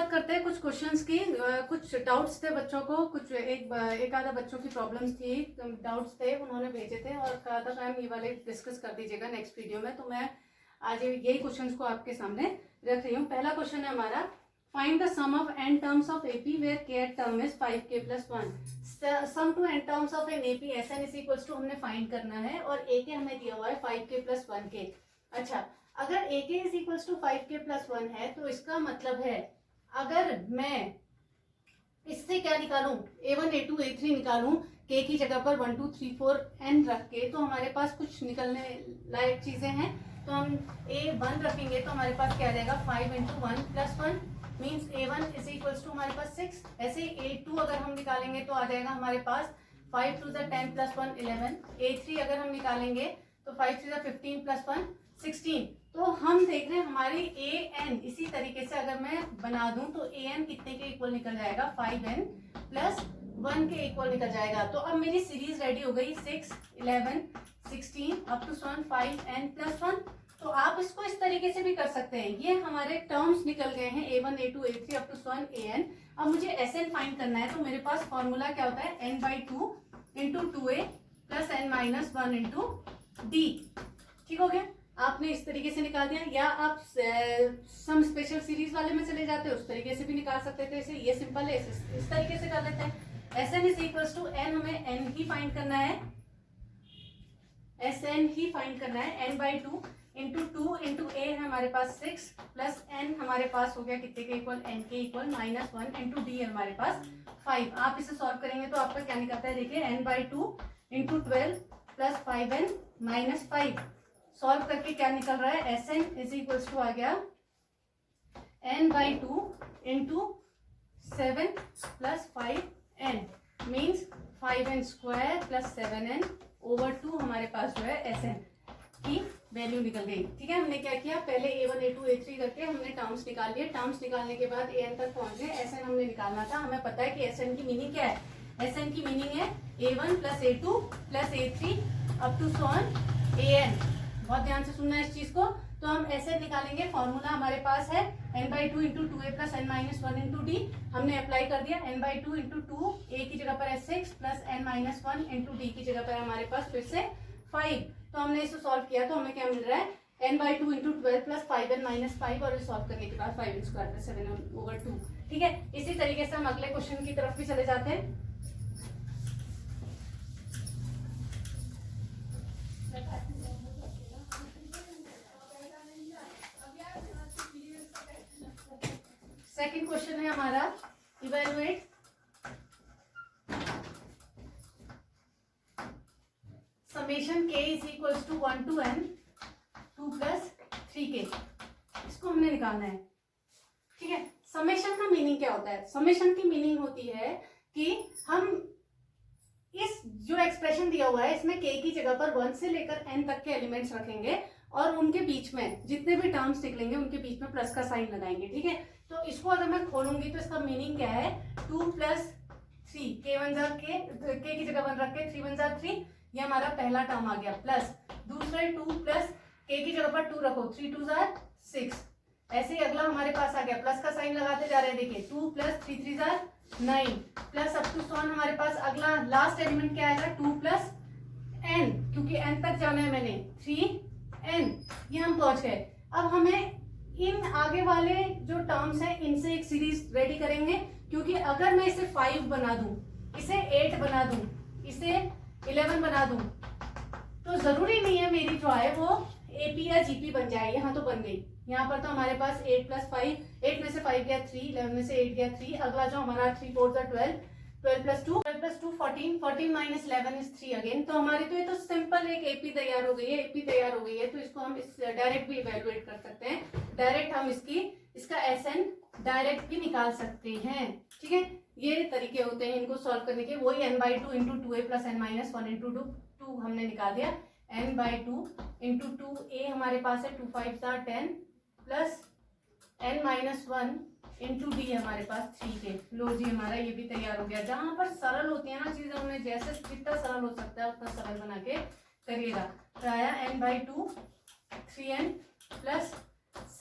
बात करते हैं कुछ क्वेश्चंस की। कुछ डाउट्स थे बच्चों को, कुछ एक आधा बच्चों की प्रॉब्लम्स थी, डाउट्स थे, उन्होंने भेजे थे और कहा था मैम ये वाले डिस्कस कर दीजिएगा नेक्स्ट वीडियो में। तो मैं आज यही क्वेश्चंस को आपके सामने रख रही हूँ। पहला क्वेश्चन है हमारा, find the sum of n terms of AP where k term is 5k + 1। Sum to n terms of an AP SN is equals to हमने फाइंड करना है और AK हमें दिया हुआ है 5k + 1k। अच्छा, अगर AK is equals to 5k + 1 है तो इसका मतलब है अगर मैं इससे क्या निकालूं, A1 A2 A3 निकालूं k की जगह पर 1 2 3 4 n रख के, तो हमारे पास कुछ निकलने लायक चीजें हैं। तो हम A1 रखेंगे तो हमारे पास क्या आ जाएगा 5 × 1 + 1 means A1 is equals to हमारे पास 6। ऐसे A2 अगर हम निकालेंगे तो आ जाएगा हमारे पास 5 2 10 + 1 11। A3 अगर हम निकालेंगे तो 5 3 15 + 1 16। तो हम देख रहे हैं हमारी an इसी तरीके से अगर मैं बना दूं तो an कितने के इक्वल निकल जाएगा 5n + 1 के इक्वल निकल जाएगा। तो अब मेरी सीरीज रेडी हो गई 6 11 16 अप टू 5n + 1। तो आप इसको इस तरीके से भी कर सकते हैं। ये हमारे टर्म्स निकल गए हैं A1 A2 A3 up to an। अब मुझे Sn फाइंड करना है तो मेरे पास फॉर्मूला क्या होता है n/2 × 2a + n - 1 × d। ठीक हो गया, आपने इस तरीके से निकाल दिया, या आप सम स्पेशल सीरीज वाले में चले जाते हैं उस तरीके से भी निकाल सकते थे। इसे ये सिंपल है, इस तरीके से कर लेते हैं। Sn is equals to n, हमें n ही फाइंड करना है, Sn ही फाइंड करना है। n/2 × 2 × a है हमारे पास 6 + n हमारे पास हो गया कितने के इक्वल, n के इक्वल -1 × d है हमारे पास 5। आप इसे सॉल्व करेंगे तो आपका क्या निकलता है, देखिए n/2 × 12 + 5n - 5। सॉल्व करके क्या निकल रहा है, Sn इज इक्वल्स टू आ गया n/2 × 7 + 5n means 5n² + 7n / 2 हमारे पास जो है Sn की वैल्यू निकल गई। ठीक है, हमने क्या किया, पहले A1 A2 A3 करके हमने टर्म्स निकाल लिए। टर्म्स निकालने के बाद an तक पहुंच गए। Sn हमने निकालना था। हमें पता है कि Sn की मीनिंग क्या है। Sn की मीनिंग है A1 + A2 + A3 up to an। बहुत ध्यान से सुनना है इस चीज को। तो हम ऐसे निकालेंगे, फॉर्मूला हमारे पास है n/2 × 2a + n - 1 × d। हमने अप्लाई कर दिया। n/2 × 2 a की जगह पर है 6 + n - 1 × d की जगह पर हमारे पास फिर से 5। तो हमने इसे सॉल्व किया तो हमें क्या मिल रहा है, n/2 × 12 + 5n - 5 और सॉल्व करने के बाद 5n² + 7n/2। ठीक है, इसी तरीके से हम अगले क्वेश्चन की तरफ भी चले जाते हैं। सेकंड क्वेश्चन है हमारा, evaluate summation k is equals to 1 to n 2 + 3k। इसको हमने निकालना है। ठीक है, समेशन का मीनिंग क्या होता है, समेशन की मीनिंग होती है कि हम इस जो एक्सप्रेशन दिया हुआ है इसमें k की जगह पर 1 से लेकर n तक के एलिमेंट्स रखेंगे और उनके बीच में जितने भी टर्म्स निकलेंगे उनके बीच में प्लस का साइन लगाएंगे। ठीक है, तो इसको अगर मैं खोलूंगी तो इसका मीनिंग क्या है, 2 + 3 k की जगह 1 रख के 3 × 1 = 3, ये हमारा पहला टर्म आ गया, प्लस दूसरा 2 + k की जगह पर 2 रखो 3 2 = 6। ऐसे ही अगला हमारे पास आ गया, प्लस का साइन लगाते जा रहे हैं, देखिए 2 + 3 3 = 9 प्लस अप टू हमारे पास अगला लास्ट एलिमेंट क्या आएगा, 2 + n, क्योंकि n तक जाना है मैंने 3n, ये हम पहुंच गए। अब हमें इन आगे वाले जो टर्म्स हैं इनसे एक सीरीज रेडी करेंगे, क्योंकि अगर मैं इसे 5 बना दूं, इसे 8 बना दूं, इसे 11 बना दूं, तो जरूरी नहीं है मेरी जो है वो AP या GP बन जाए। यहाँ तो बन गई, यहाँ पर तो हमारे पास 8 + 5, 8 में से 5 गया 3, 11 में से 8 गया 3, अगला जो हमारा 3 4 = 12, 12 + 2 14, 14 - 11 = 3 अगेन। तो हमारी तो ये तो सिंपल एक AP तैयार हो गई है, AP तैयार हो गई है। तो इसको हम इस डायरेक्ट भी इवेलुएट कर सकते हैं, डायरेक्ट हम इसका Sn डायरेक्ट भी निकाल सकते हैं। ठीक है, ये तरीके होते हैं इनको सॉल्व करने के। वही n/2 × 2a + n - 1 × 2 हमने निकाल दिया। n/2 × 2a हमारे पास है 2 5 = 10 प्लस n - 1 × d हमारे पास 3k। लो जी, हमारा ये भी तैयार हो गया। जहां पर सरल होती है ना चीजें, उन्हें जैसे जितना सरल हो सकता है उतना सरल बना के करिएगा। तो आया n/2 3n +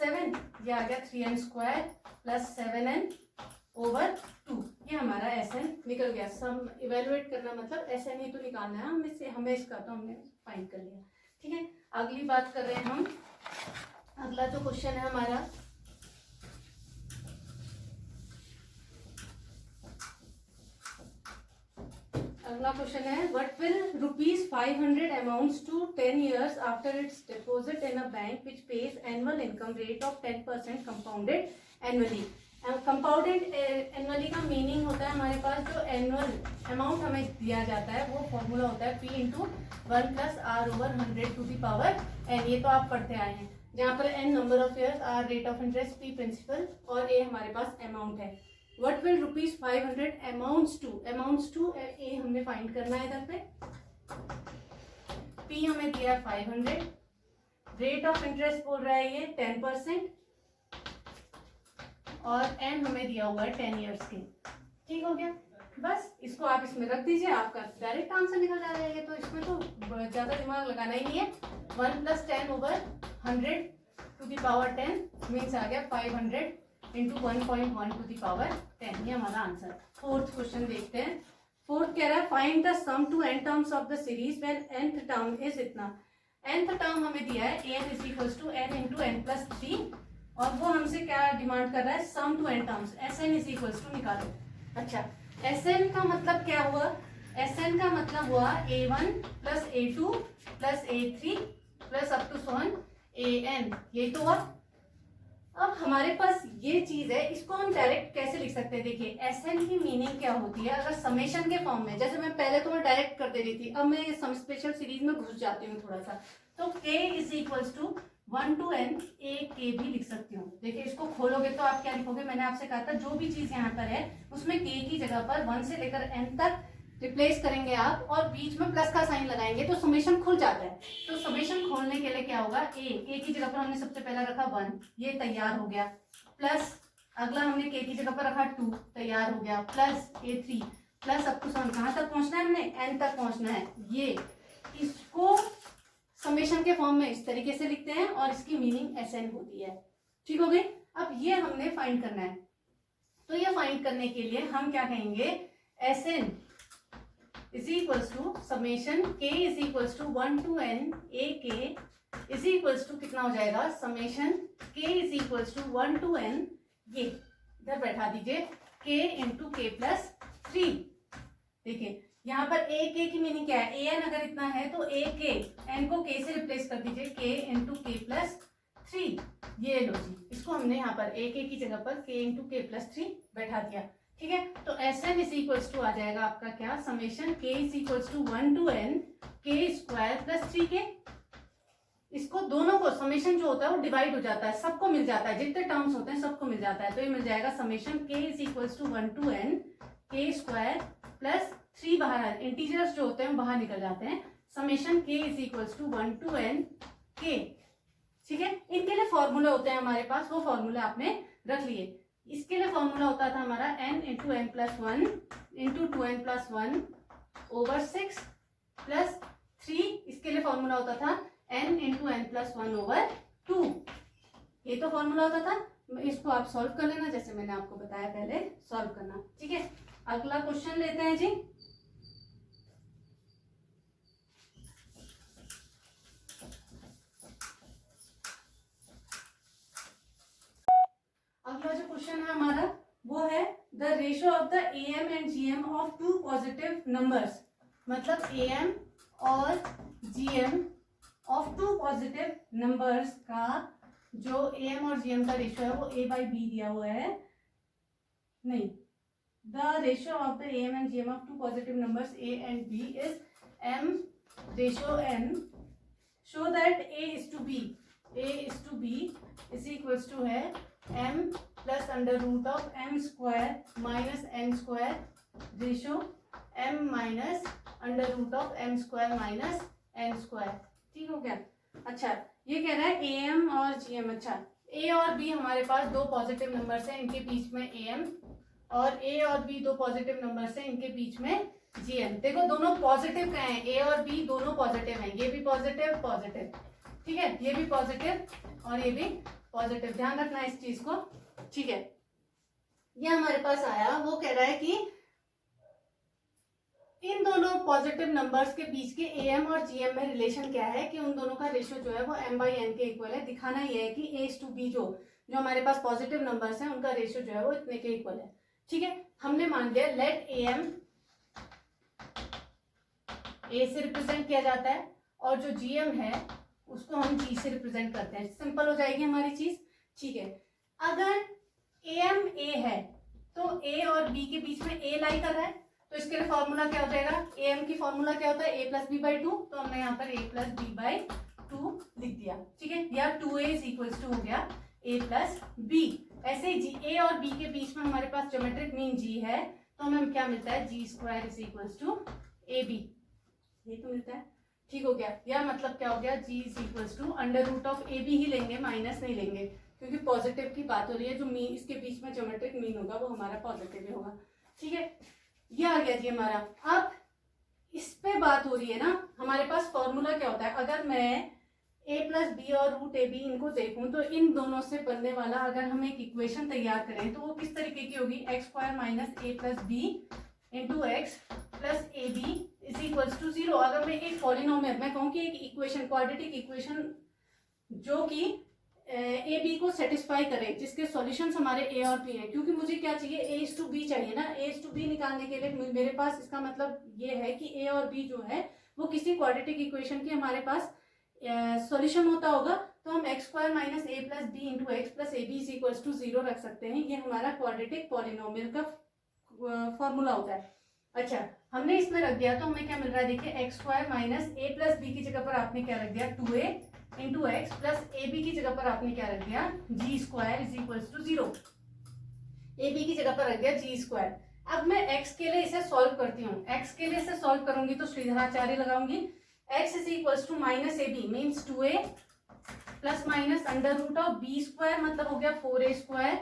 7, ये आ गया 3n² प्लस 7n ओवर 2। ये हमारा SN निकल गया। सम इवेलुएट करना मतलब SN ही तो निकालना है, हमें इसका तो हमने फाइंड कर लिया। ठीक है, अगली बात कर रहे हैं हम। अगला जो क्वेश्चन है हमारा, अगला क्वेश्चन है what will ₹500 amounts to 10 years after its deposit in a bank which pays annual income rate of 10% compounded annually। Compounded annually का मीनिंग होता है हमारे पास जो एनुअल अमाउंट हमें दिया जाता है वो फॉर्मूला होता है P × 1 + R/100⁴ ये तो आप पढ़ते आए हैं, जहाँ पर n number of years, R rate of interest, P principal और A हमारे पास अमाउंट है। What will ₹500 amounts to A हमने फाइंड करना है इधर पे। P हमें दिया 500, रेट ऑफ इंटरेस्ट बोल रहा है ये 10% और n हमें दिया हुआ है 10 ईयर्स के। ठीक हो गया, बस इसको आप इसमें रख दीजिए, आपका डायरेक्ट आंसर निकल जाएगा। ये तो इसमें तो ज्यादा दिमाग लगाना ही नहीं है। 1 + 10/100⁻10 मीन्स आ गया 500 × 1.1/10। ये हमारा आंसर। फोर्थ क्वेश्चन देखते हैं। फोर्थ कह रहा है find the sum to n terms of the series when nth term is इतना। nth टर्म हमें दिया है an = n × n + 3 और वो हमसे क्या डिमांड कर रहा है, सम टू n टर्म्स Sn = निकालो। अच्छा, Sn का मतलब क्या हुआ? Sn का मतलब हुआ a1 + a2 + a3 + up to an। ये तो हुआ। अब हमारे पास ये चीज है, इसको हम डायरेक्ट कैसे लिख सकते हैं? देखिए Sn की मीनिंग क्या होती है अगर समेशन के फॉर्म में, जैसे मैं पहले तो मैं डायरेक्ट कर दे रही थी, अब मैं सम स्पेशल सीरीज में घुस जाती हूँ थोड़ा सा। तो k = 1 to n a k भी लिख सकती हूँ। देखिए इसको खोलोगे तो आप क्या लिखोगे, मैंने आपसे कहा था जो भी चीज यहाँ पर है उसमें k की जगह पर 1 से लेकर n तक रिप्लेस करेंगे आप और बीच में प्लस का साइन लगाएंगे तो समेशन खुल जाता है। तो समेशन खोलने के लिए क्या होगा, a की जगह पर हमने सबसे पहला रखा 1, ये तैयार हो गया, प्लस अगला हमने k की जगह पर रखा 2, तैयार हो गया, plus a3 plus up to कहाँ तक पहुंचना है, हमने n तक पहुंचना है। ये इसको समेशन के फॉर्म में इस तरीके से लिखते हैं और इसकी मीनिंग Sn होती है। ठीक हो गई। अब ये हमने फाइंड करना है, तो ये फाइंड करने के लिए हम क्या कहेंगे, Sn = summation k = 1 to n a k कितना हो जाएगा, समेशन k = 1 to n, ये इधर बैठा दीजिए k × k + 3। देखिए यहाँ पर a k की मीनिंग क्या है, an अगर इतना है तो a k, n को k से रिप्लेस कर दीजिए, k × k + 3। ये लो जी, इसको हमने यहाँ पर a k की जगह पर k × k + 3 बैठा दिया। ठीक है, तो Sn = आ जाएगा आपका क्या, summation k = 1 to n k² + 3k। इसको दोनों को समेशन जो होता है वो डिवाइड हो जाता है, सबको मिल जाता है, जितने टर्म्स होते हैं सबको मिल जाता है। तो ये मिल जाएगा summation k = 1 to n k² + 3 बाहर, इंटीजर्स जो होते हैं बाहर निकल जाते हैं, summation k = 1 to n k। ठीक है, इनके लिए फॉर्मूले होते हैं हमारे पास, वो फॉर्मूले आपने रख लिए। इसके लिए फॉर्मूला होता था हमारा n × n + 1 × 2n + 1 over 6 plus 3। इसके लिए फॉर्मूला होता था n × n + 1 over 2। ये तो फॉर्मूला होता था। इसको आप सॉल्व कर लेना, जैसे मैंने आपको बताया पहले सॉल्व करना। ठीक है, अगला क्वेश्चन लेते हैं जी। अगला जो क्वेश्चन है हमारा वो है the ratio of the am and gm of 2 positive numbers. मतलब am और gm ऑफ 2 पॉजिटिव नंबर्स का जो am और gm का रेशियो है वो a/b दिया हुआ है। नहीं, the ratio of the am and gm of 2 positive numbers a and b is m/n। Show that a/b is equals to है m + √m² - n² ratio m - √m² - n²। ठीक हो गया। अच्छा, ये कह रहा है am और gm। अच्छा, a और b हमारे पास 2 पॉजिटिव नंबर्स हैं, इनके बीच में am, और a और b 2 पॉजिटिव नंबर्स हैं, इनके बीच में gm। देखो दोनों पॉजिटिव का है, a और b दोनों पॉजिटिव हैं, ये भी पॉजिटिव, ठीक है, ये भी पॉजिटिव और ये भी पॉजिटिव, ध्यान रखना इस चीज को, ठीक है। ये हमारे पास आया, वो कह रहा है कि इन दोनों पॉजिटिव नंबर्स के बीच के एम और जीएम में रिलेशन क्या है, कि उन दोनों का रेशियो जो है वो m/n के इक्वल है। दिखाना ये है कि a/b जो हमारे पास पॉजिटिव नंबर्स हैं उनका रेशियो जो है वो इतने के इक्वल है, ठीक है। हमने मान लिया लेट am a से रिप्रेजेंट किया जाता है और जो gm है उसको हम g से रिप्रेजेंट करते हैं, सिंपल हो जाएगी हमारी चीज, ठीक है। अगर am a है तो a और b के बीच में a लाई कर रहा है, तो इसके लिए फॉर्मूला क्या हो जाएगा, am की फॉर्मूला क्या होता है a plus B by two, तो हमने यहाँ पर a plus B by two लिख दिया, ठीक है। या 2a इज इक्वल्स टू हो गया a प्लस b। ऐसे ही a और b के बीच में हमारे पास ज्योमेट्रिक मीन g है, तो हमें क्या मिलता है, g square is equals to ab, ये तो मिलता है, ठीक हो गया। या मतलब क्या हो गया, g is equals to under root of ab ही लेंगे, माइनस नहीं लेंगे, क्योंकि पॉजिटिव की बात हो रही है, जो मीन इसके बीच में ज्योमेट्रिक मीन होगा वो हमारा पॉजिटिव ही होगा, ठीक है। ये आ गया जी हमारा। अब इस पे बात हो रही है ना, हमारे पास फॉर्मूला क्या होता है, अगर मैं a प्लस बी और रूट ए बी इनको देखूं तो इन दोनों से बनने वाला अगर हम एक इक्वेशन तैयार करें तो वो किस तरीके की होगी, x square minus A plus b into x plus A b is equals to 0। अगर मैं एक पॉलिनोमियल, मैं कहूँ कि एक इक्वेशन, क्वाड्रेटिक इक्वेशन जो कि ए बी को सेटिस्फाई करे, जिसके सॉल्यूशंस हमारे ए और बी हैं, क्योंकि मुझे क्या चाहिए, ए इज टू बी चाहिए ना। ए इज टू बी निकालने के लिए मेरे पास, इसका मतलब ये है कि ए और बी जो है वो किसी क्वाड्रेटिक इक्वेशन की हमारे पास सॉल्यूशन होता होगा, तो हम x square minus A plus b into x plus A b is equals to 0 रख सकते हैं। ये हमारा क्वाड्रेटिक पॉलिनोमियल का फॉर्मूला होता है। अच्छा, हमने इसमें रख दिया तो हमें क्या मिल रहा है, देखिए एक्स स्क्वायर माइनस ए प्लस बी की जगह पर आपने क्या रख दिया, 2a इंटू एक्स प्लस ए बी की जगह पर आपने क्या रख दिया, G square is equals to 0। A B की जगह पर रख दिया जी स्क्वायर। अब मैं x के लिए इसे सॉल्व करती हूँ, x के लिए इसे सॉल्व करूंगी तो श्रीधराचार्य लगाऊंगी, x is equals to minus a b means 2a plus minus under root of b square मतलब हो गया 4a स्क्वायर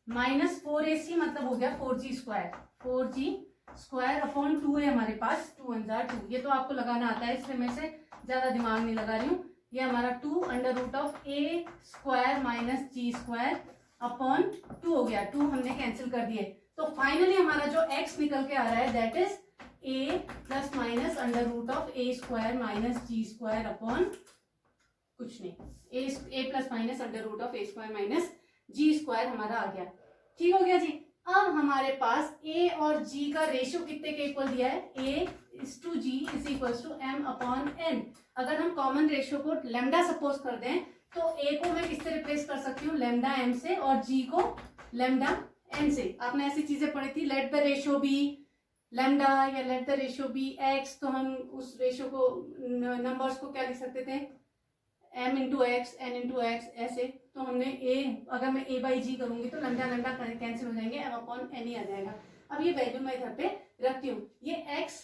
माइनस 4ac मतलब हो गया 4g square, 4g square upon 2a हमारे पास 2 × 2। ये तो आपको लगाना आता है, इसलिए मैं इसे ज्यादा दिमाग नहीं लगा रही हूँ। ये हमारा 2 under root of a square minus g square upon 2 हो गया, 2 हमने कैंसिल कर दिए। तो फाइनली हमारा जो x निकल के आ रहा है that is a plus minus under root of a square minus g square upon कुछ नहीं, a plus minus under root of a square minus g square हमारा आ गया, ठीक हो गया जी। अब हमारे पास a और g का रेशियो कितने के इक्वल दिया है, a is to g is equals to m upon n। अगर हम कॉमन रेशियो को लेमडा सपोज कर दें तो a को मैं किससे रिप्लेस कर सकती हूँ, लेमडा m से, और g को लेमडा n से। आपने ऐसी चीजें पढ़ी थी, let the ratio be lambda या let the ratio be x, तो हम उस रेशियो को, नंबर्स को क्या लिख सकते थे, m into x n into x, ऐसे। तो हमने a, अगर मैं a बाई जी करूंगी तो लेमडा लेमडा कैंसिल हो जाएंगे, m अपॉन n ही आ जाएगा। अब ये वैल्यू मैं इधर पे रखती हूँ। ये x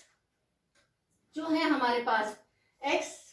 जो है हमारे पास,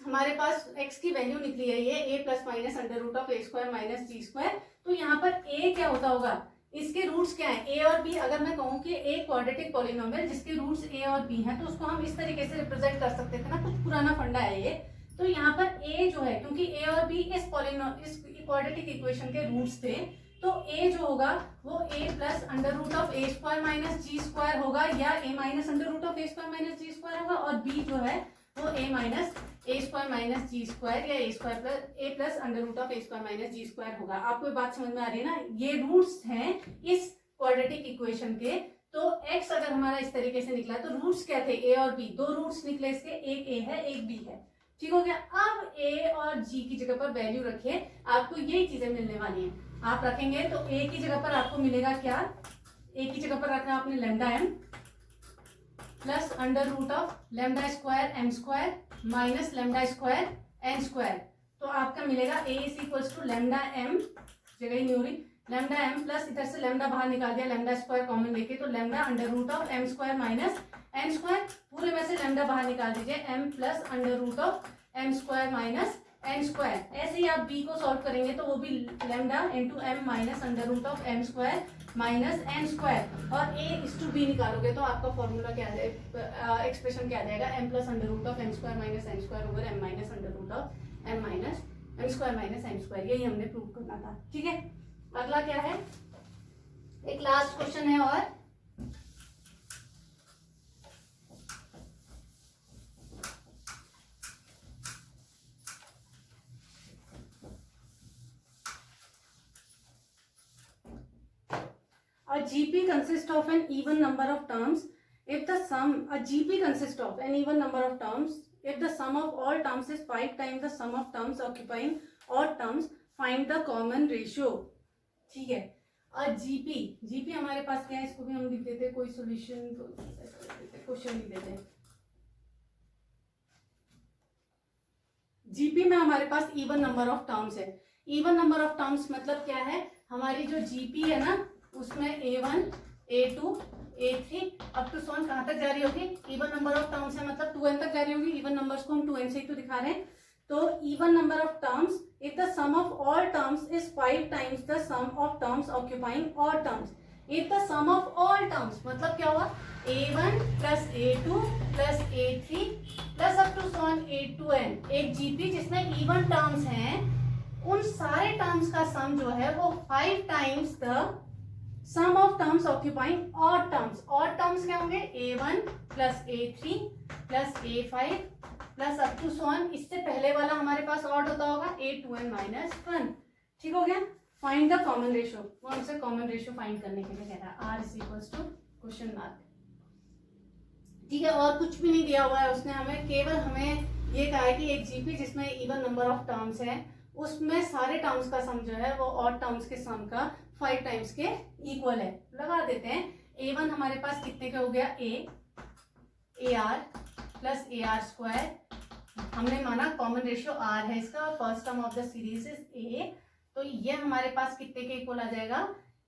हमारे पास x की वैल्यू निकली है ये a plus minus under root of a square minus g square. तो यहाँ पर a क्या होता होगा, इसके रूट्स क्या है, a और b। अगर मैं कहूँ कि एक क्वाड्रेटिक पॉलिनोमियल जिसके रूट्स a और b हैं तो उसको हम इस तरीके से रिप्रेजेंट कर सकते थे ना, कुछ पुराना फंडा है ये। तो यहाँ पर a जो है, क्योंकि a और b इस क्वाड्रेटिक इक्वेशन के रूट्स थे, तो a जो होगा वो a plus under root of a square minus g square होगा, या a minus under root of a square minus g square होगा, और b जो है वो a minus a square minus g square या a square plus a plus under root of a square minus g square होगा। आपको ये बात समझ में आ रही है ना, ये रूट्स हैं इस क्वाड्रेटिक इक्वेशन के। तो x अगर हमारा इस तरीके से निकला तो रूट्स क्या थे, a और b, दो रूट्स निकले इसके, एक a है एक b है, ठीक हो गया। अब a और g की जगह पर वैल्यू रखिए, आपको यही चीजें मिलने वाली हैं। आप रखेंगे तो a की जगह पर आपको मिलेगा क्या, a की जगह पर रखा आपने lambda m plus under root of lambda square m square minus lambda square n square. तो आपका मिलेगा a is equals to lambda m, जगह ही नहीं हो रही, लेमडा m प्लस इधर से लेमडा बाहर निकाल दिया, लेमडा स्क्वायर कॉमन लेके, तो lambda under root of m square minus n square, पूरे में से लेमडा बाहर निकाल दीजिए, m plus under root of m square minus n square. ऐसे ही आप b को सॉल्व करेंगे तो वो भी lambda into m minus under root of m square minus n square, और a इज टू b निकालोगे तो आपका फॉर्मूला क्या आ जाएगा, एक्सप्रेशन क्या आ जाएगा, m plus under root of m square minus n square over m minus under root of m minus M square minus M square, यही हमने प्रूव करना था। ठीक है, अगला क्या है, एक लास्ट क्वेश्चन है और a GP consists of an even number of terms if the sum, a GP consists of an even number of terms if the sum of all terms is 5 times the sum of terms occupying odd terms, find the common ratio। ठीक है, और GP हमारे पास क्या है, इसको भी हम लिख देते हैं, कोई सॉल्यूशन क्वेश्चन लिख देते हैं। जीपी में हमारे पास इवन नंबर ऑफ टर्म्स है। इवन नंबर ऑफ टर्म्स मतलब क्या है, हमारी जो जीपी है ना उसमें A1 A2 A3 up to सोन कहाँ तक जारी होगी, इवन नंबर ऑफ टर्म्स है मतलब 2n तक जारी होगी। इवन नंबर्स को हम 2n से ही तो दिखा रहे हैं। तो even number of terms if the sum of all terms is 5 times the sum of terms occupying odd terms. If the sum of all terms मतलब क्या हुआ, A1 plus A2 plus A3 plus up to so on A2n। एक GP जिसमें even terms हैं, उन सारे terms का सम जो है वो 5 times the sum of terms occupying odd terms. Odd terms क्या होंगे, A1 plus A3 plus A5 plus up to son, इससे पहले वाला हमारे पास ऑड होता होगा A2n माइनस 1। ठीक हो गया, फाइंड द कॉमन रेशियो। वो हमसे कॉमन रेशियो फाइंड करने के लिए कह रहा है, R is equals to question mark. ठीक है, और कुछ भी नहीं दिया हुआ है उसने हमें, केवल हमें ये कहा है कि एक जीपी जिसमें इवन नंबर ऑफ टर्म्स है उसमें सारे टर्म्स का सम जो है वो ऑड टर्म्स के सम का 5 टाइम्स के इक्वल है। लगा देते हैं, A1 हमारे पास कितने का हो गया, AR प्लस AR स्क्वायर, हमने माना कॉमन रेशियो R है इसका, first term of the series is A, तो ये हमारे पास कितने के इक्वल आ जाएगा,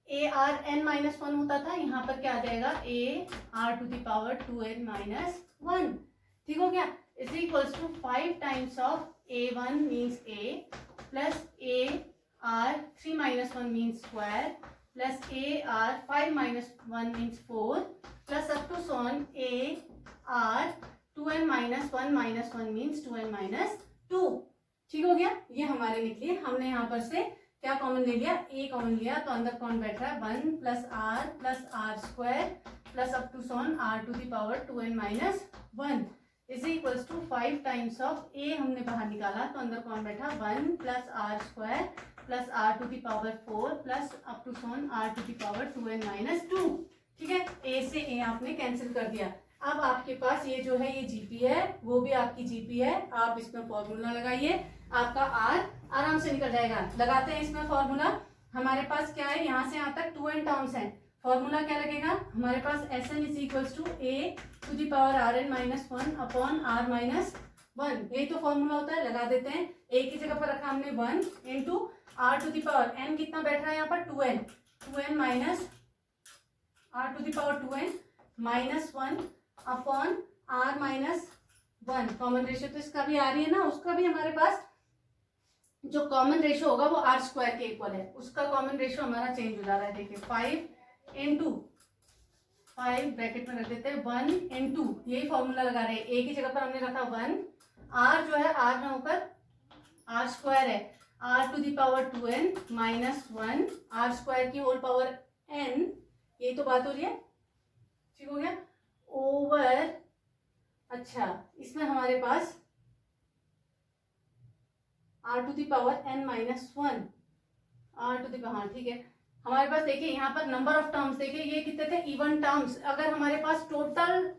ARn माइनस 1 होता था, यहाँ पर क्या आ जाएगा, AR to the power 2n minus 1। ठीक हो गया, is equals to 5 times of A1 means A plus AR 3 minus 1 means square plus AR 5 minus 1 means 4 plus up to so on AR 2n minus 1 minus 1 means 2n minus 2। ठीक हो गया, ये हमारे निकली। हमने यहाँ पर से क्या कॉमन ले लिया, A कॉमन लिया, तो अंदर कौन बैठ रहा है, 1 plus R square plus up to so on R to the power 2n minus 1 is equals to 5 times of A हमने बाहर निकाला, तो अंदर कौन बैठा, 1 plus R square plus R to the power 4 plus up to so on R to the power 2n minus 2। ठीक है, A से A आपने कैंसिल कर दिया। अब आपके पास ये जो है ये जीपी है, वो भी आपकी जीपी है, आप इसमें फॉर्मूला लगाइए, आपका R आराम से निकल जाएगा। लगाते हैं इसमें फॉर्मूला, हमारे पास क्या है, यहाँ से यहाँ तक 2n टर्म्स हैं, फॉर्मूला क्या लगेगा हमारे पास, Sn is equals to A to the power Rn minus 1 upon R minus 1, यही तो फॉर्मूला होता है। लगा देते हैं, A की जगह पर रखा हमने 1 into R to the power n कितना बैठ रहा है यहाँ पर, 2n minus R to the power 2n minus 1 upon R minus 1। Common ratio तो इसका भी आ रही है ना, उसका भी हमारे पास जो कॉमन रेशियो होगा वो R स्क्वायर के इक्वल है, उसका कॉमन रेशियो हमारा चेंज हो जा रहा है। देखिए 5 इंटू 5 ब्रैकेट में रख देते हैं 1 इंटू, यही फॉर्मूला लगा रहे हैं, A की जगह पर हमने रखा 1, R जो है R ना होकर R स्क्वायर है, R to the power 2n minus 1 R square की होल पावर n, यही तो बात हो रही है। ठीक हो गया, ओवर, अच्छा इसमें हमारे पास R to the power n minus 1 R to the power, हाँ ठीक है, हमारे पास देखिए यहाँ पर नंबर ऑफ टर्म्स देखिए ये कितने थे, इवन टर्म्स। अगर हमारे पास टोटल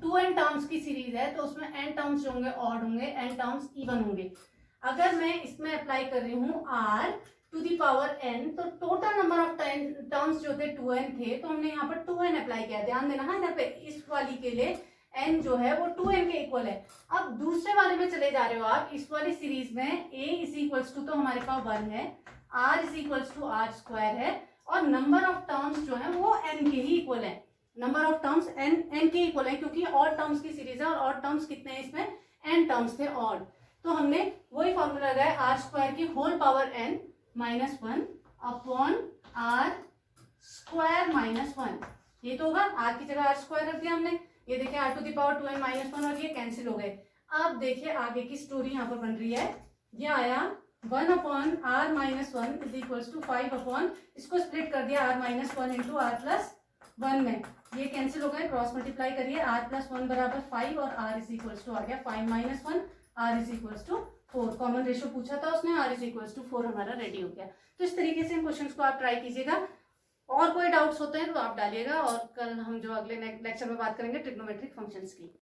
2n टर्म्स की सीरीज है तो उसमें n टर्म्स जो होंगे ऑड होंगे, n टर्म्स इवन होंगे। अगर मैं इसमें अप्लाई कर रही हूँ R to the power n, तो टोटल नंबर ऑफ टर्म्स जो थे 2n थे, तो हमने यहाँ पर 2n अप्लाई किया। ध्यान देना, हाँ इधर पे इस वाली के लिए n जो है वो 2n के इक्वल है। अब दूसरे वाले में चले जा रहे हो आप, इस वाली सीरीज में a इज इक्वल्स टू तो हमारे पास 1 है, R is equals to R square है, और नंबर ऑफ टर्म्स जो है वो n के ही इक्वल है। नंबर ऑफ टर्म्स n के इक्वल है, क्योंकि ऑड टर्म्स की सीरीज है, और ऑड टर्म्स कितने हैं इसमें, n टर्म्स थे ऑड, तो हमने वही फॉर्मूला लगाया, R स्क्वायर की whole power n minus 1 upon R square minus 1, ये तो होगा, R की जगह R स्क्वायर रख दिया हमने, ये देखिए R to the power 2n minus 1 और ये कैंसिल हो गए। अब देखिए आगे की स्टोरी यहाँ पर बन रही है, ये आया 1/r minus 1 is equals to 5 इसको स्प्लिट कर दिया r minus 1 into R plus 1 में, ये कैंसिल हो गए, क्रॉस मल्टीप्लाई करिए, r प्लस 1 बराबर 5 और r इज इक्वल्स टू आ गया 5 minus 1, r is equals to 4। Common ratio पूछा था उसने, r इज इक्वल्स टू 4 हमारा रेडी हो गया। तो इस तरीके से इन क्वेश्चंस को आप ट्राई कीजिएगा। और कोई डाउट्स होते हैं तो आप डालिएगा, और कल हम जो अगले लेक्चर में बात करेंगे ट्रिग्नोमेट्रिक फंक्शंस की।